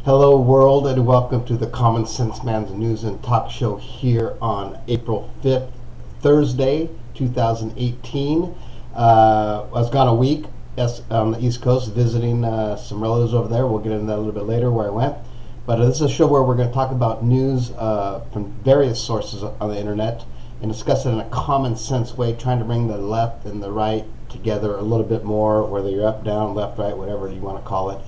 Hello world, and welcome to the Common Sense Man's News and Talk Show here on April 5th, Thursday, 2018. I was gone a week on the East Coast visiting some relatives over there. We'll get into that a little bit later where I went. But this is a show where we're going to talk about news from various sources on the internet and discuss it in a common sense way, trying to bring the left and the right together a little bit more, whether you're up, down, left, right, whatever you want to call it.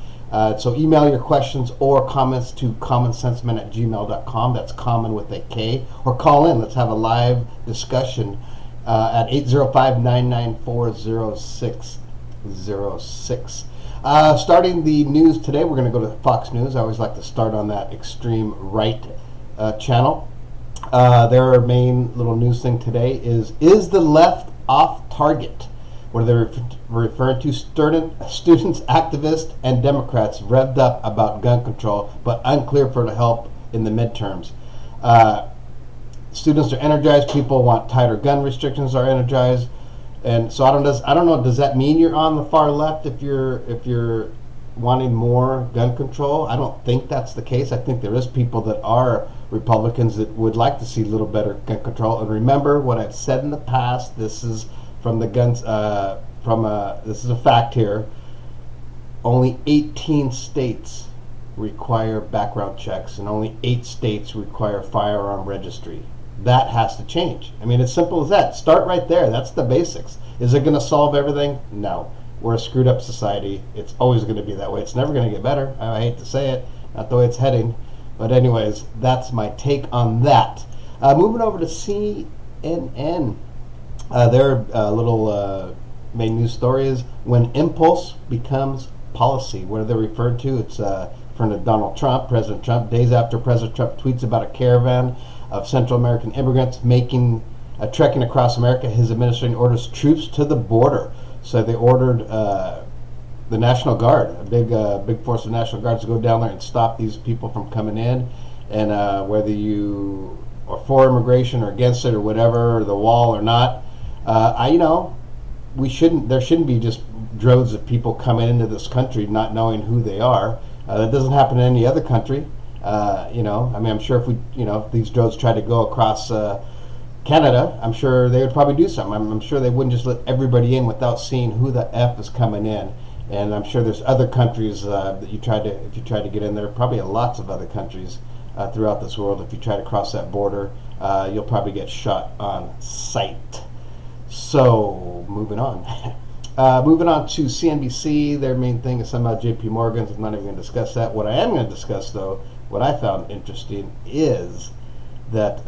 So email your questions or comments to commonsensemen@gmail.com. That's common with a K. Or call in. Let's have a live discussion at 805-994-0606. Starting the news today, we're going to go to Fox News. I always like to start on that extreme right channel. Their main little news thing today is the left off target? Where they're referring to students, activists, and Democrats revved up about gun control, but unclear for the help in the midterms. Students are energized. People want tighter gun restrictions. Are energized, and so I don't know. Does that mean you're on the far left if you're wanting more gun control? I don't think that's the case. I think there is people that are Republicans that would like to see a little better gun control. And remember what I've said in the past. This is from the guns. This is a fact here. Only 18 states require background checks, and only 8 states require firearm registry. That has to change. I mean, it's simple as that. Start right there. That's the basics. Is it going to solve everything? No. We're a screwed up society. It's always going to be that way. It's never going to get better. I hate to say it. Not the way it's heading. But anyways, that's my take on that. Moving over to CNN. Their little main news story is when impulse becomes policy. What are they referred to? It's referring to Donald Trump, President Trump, days after President Trump tweets about a caravan of Central American immigrants making a trekking across America. His administration orders troops to the border. So they ordered the National Guard, a big force of National Guards, to go down there and stop these people from coming in. And whether you are for immigration or against it or whatever, or the wall or not, there shouldn't be just droves of people coming into this country not knowing who they are. That doesn't happen in any other country. I'm sure if these droves tried to go across Canada, I'm sure they would probably do something. I'm sure they wouldn't just let everybody in without seeing who the F is coming in. And I'm sure there's other countries that if you try to get in there, probably lots of other countries throughout this world. If you try to cross that border, you'll probably get shot on sight. So, moving on. Moving on to CNBC, their main thing is somehow JP Morgan's. I'm not even going to discuss that. What I am going to discuss, though, what I found interesting is that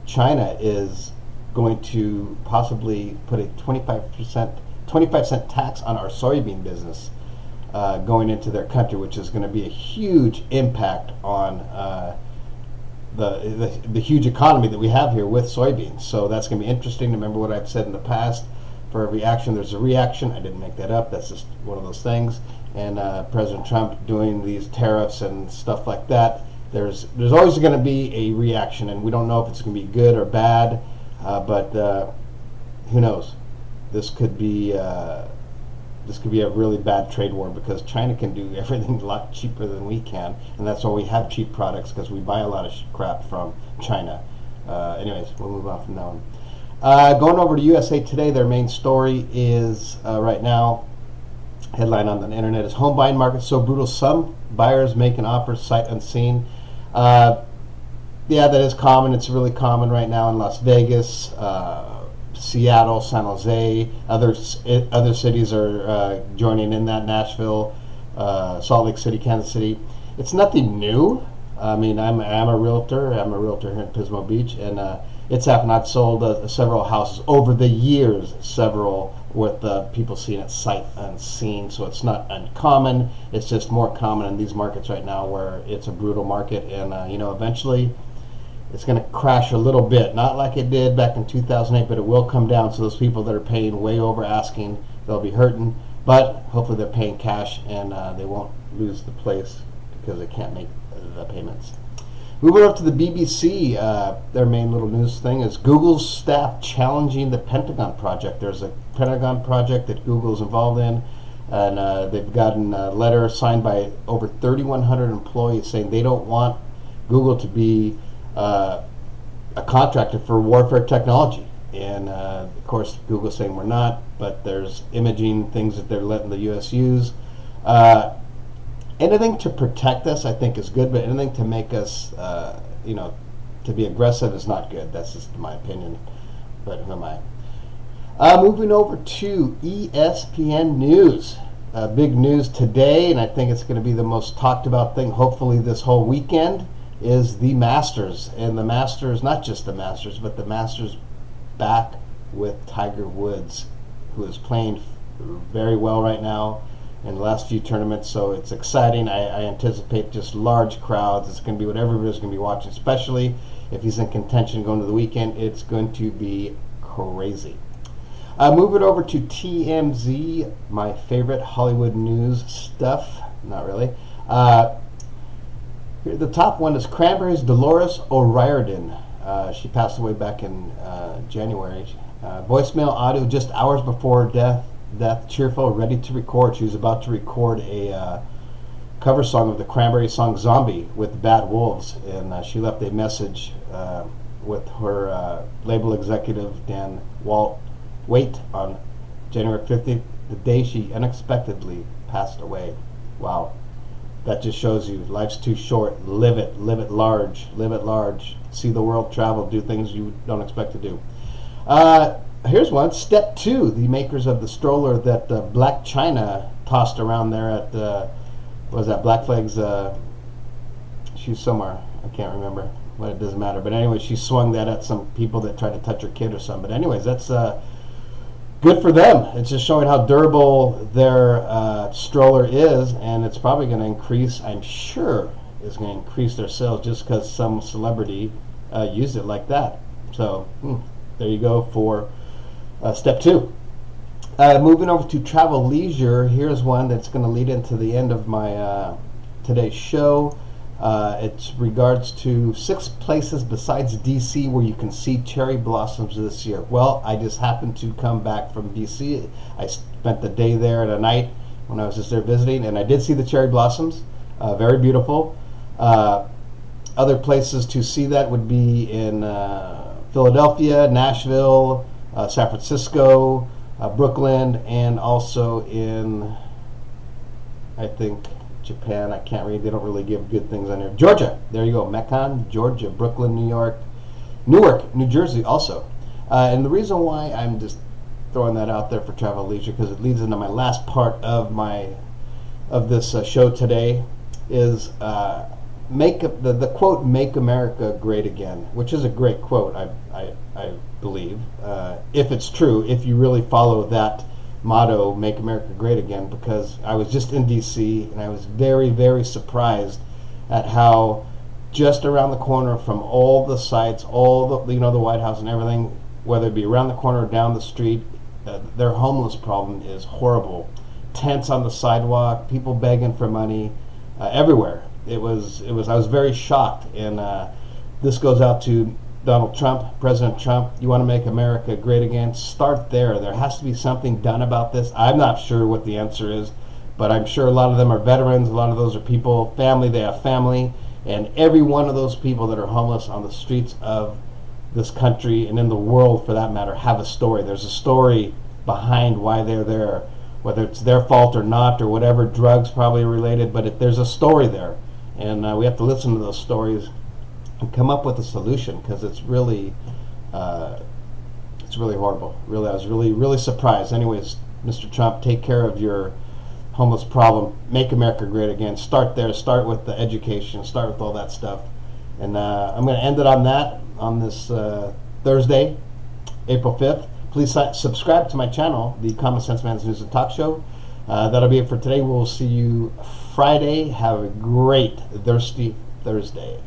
China is going to possibly put a 25% tax on our soybean business going into their country, which is going to be a huge impact on the huge economy that we have here with soybeans. So that's going to be interesting. Remember what I've said in the past. For every action, there's a reaction. I didn't make that up. That's just one of those things. And President Trump doing these tariffs and stuff like that, there's always going to be a reaction, and we don't know if it's going to be good or bad. But who knows? This could be a really bad trade war because China can do everything a lot cheaper than we can, and that's why we have cheap products, because we buy a lot of crap from China. Anyways, we'll move on from that one. Going over to USA Today, their main story is right now, headline on the internet is home buying market so brutal, some buyers making offers sight unseen. Yeah, that is common. It's really common right now in Las Vegas, Seattle, San Jose. Other cities are joining in that. Nashville, Salt Lake City, Kansas City. It's nothing new. I mean, I'm a realtor. I'm a realtor here in Pismo Beach, and it's happened. I've sold several houses over the years, several with people seeing it sight unseen. So it's not uncommon. It's just more common in these markets right now where it's a brutal market, and eventually it's going to crash a little bit, not like it did back in 2008, but it will come down. So those people that are paying way over asking, they'll be hurting, but hopefully they're paying cash and they won't lose the place because they can't make the payments. Moving up to the BBC, their main little news thing is Google's staff challenging the Pentagon project. There's a Pentagon project that Google's involved in. and they've gotten a letter signed by over 3,100 employees saying they don't want Google to be a contractor for warfare technology. And of course, Google's saying we're not, but there's imaging things that they're letting the U.S. use. Anything to protect us, I think, is good, but anything to make us, to be aggressive is not good. That's just my opinion, but who am I? Moving over to ESPN News. Big news today, and I think it's going to be the most talked about thing, hopefully, this whole weekend, is the Masters. And the Masters, not just the Masters, but the Masters back with Tiger Woods, who is playing very well right now in the last few tournaments. So it's exciting. I anticipate just large crowds. It's going to be what everybody's going to be watching, especially if he's in contention going to the weekend. It's going to be crazy. Moving over to TMZ, my favorite Hollywood news stuff. Not really. The top one is Cranberries' Dolores O'Riordan. She passed away back in January. Voicemail audio just hours before death, cheerful, ready to record. She was about to record a cover song of the Cranberries song Zombie with Bad Wolves, and she left a message with her label executive Dan Waite on January 15th, the day she unexpectedly passed away. Wow. That just shows you life's too short. Live it large, see the world, travel, do things you don't expect to do. Here's one, Step 2, the makers of the stroller that Black China tossed around there at, what was that, Black Flag's, she's somewhere, I can't remember, but it doesn't matter. But anyway, she swung that at some people that tried to touch her kid or something. But anyways, that's good for them. It's just showing how durable their stroller is, and it's probably going to increase, I'm sure, is going to increase their sales just because some celebrity used it like that. So there you go for Step 2. Moving over to Travel Leisure, here's one that's going to lead into the end of my today's show. It's regards to 6 places besides DC where you can see cherry blossoms this year. Well, I just happened to come back from DC. I spent the day there and a night when I was just there visiting, and I did see the cherry blossoms. Very beautiful. Other places to see that would be in Philadelphia, Nashville, San Francisco, Brooklyn, and also in, I think, Japan. I can't read. They don't really give good things on here. Georgia. There you go. Macon, Georgia, Brooklyn, New York, Newark, New Jersey also. And the reason why I'm just throwing that out there for Travel Leisure, because it leads into my last part of this show today, is the quote, "Make America Great Again," which is a great quote, I believe, if it's true, if you really follow that motto, "Make America Great Again," because I was just in DC and I was very, very surprised at how just around the corner from all the sites, all the, the White House and everything, whether it be around the corner or down the street, their homeless problem is horrible. Tents on the sidewalk, people begging for money, everywhere. I was very shocked, and this goes out to Donald Trump, President Trump. You want to make America great again? Start there. There has to be something done about this. I'm not sure what the answer is, but I'm sure a lot of them are veterans. A lot of those are people, they have family, and every one of those people that are homeless on the streets of this country and in the world, for that matter, have a story. There's a story behind why they're there, whether it's their fault or not, or whatever, drugs probably related, but there's a story there, and we have to listen to those stories and come up with a solution, because it's really horrible. Really, I was really surprised. Anyways, Mr. Trump, take care of your homeless problem. Make America great again. Start there. Start with the education. Start with all that stuff. And I'm going to end it on that on this Thursday, April 5th. Please subscribe to my channel, the Common Sense Man's News and Talk Show. That'll be it for today. We'll see you Friday. Have a great Thirsty Thursday.